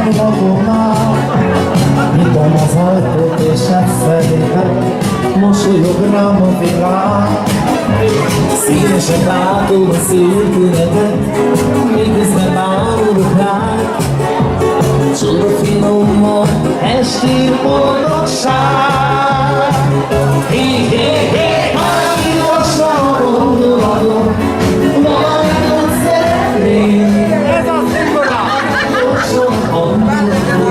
ablakonnál. Nyitom az ajtót és felében mosolyog rám a világ. Szívesen látom a szép tünetet, miközben bámulok rád. Csoda finom van esti boldogság. Hé, hé, hé, valami gyorsan gondolatom, valamit szeretnék. Ez a szimbola! Gyorsan gondolatom,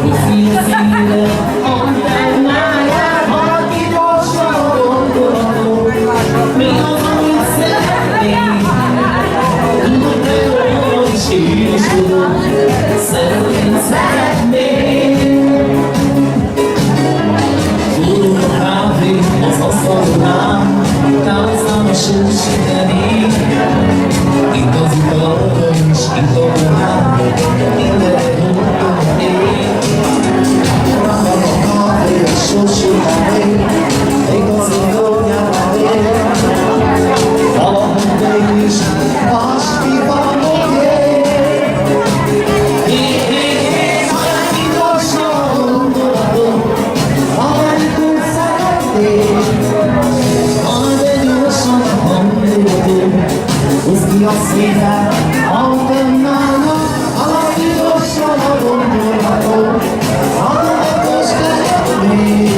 hogy fia szívem antennáját. Valaki gyorsan gondolatom, mi az, amit szeretnék. Tudod, te jól is én is tudom, szeretnék. Fúrunk a kávé az asztalnál, távoztam a sósítani. Itt az italra is, itt a vonál, mindenre mondtam én. Rakam a kávé a sósítani, igaz italnyában él. Valahol te is máski vagyok én. Húzd a szívem antennának, valaki gyorsan a gondolatom, hallgatos szeretnék.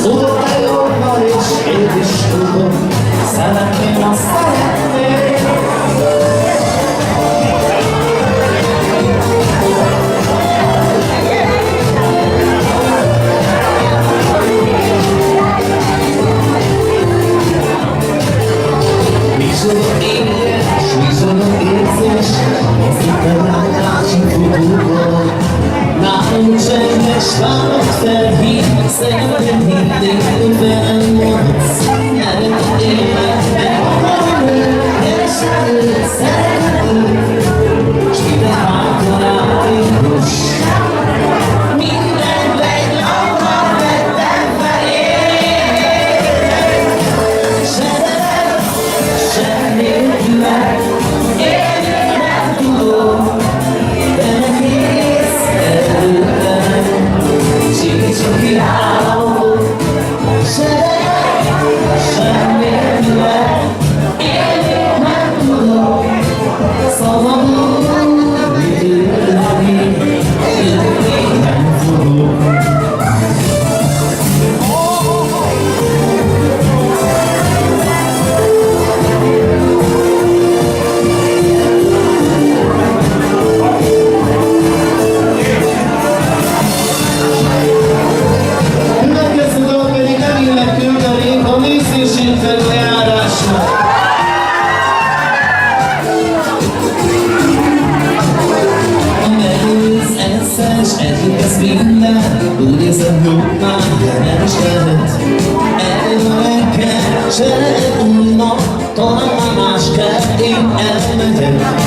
Tudod, te jobban és én is tudom, szeretném, azt szeretnék. Micsoda éles, micsoda érzés, ez itt a látásunk futóból. Nálam csendes, várok felhív, szeretném mindig, hogy velem maradsz. Ered életben, akarom és előtt szeretnék, s ide hátra átékos. Mindent leglamban tettem felé. Nélküled élni nem tudom, de nehéz előttem, csak kiállok. Sem nélküled élni nem tudom, szabadul időlni, élni nem fogok. Úgy érzem, hogy már nem is lehet. Elmegyek, se lehet újnak, talán már más kell, én elmegyek.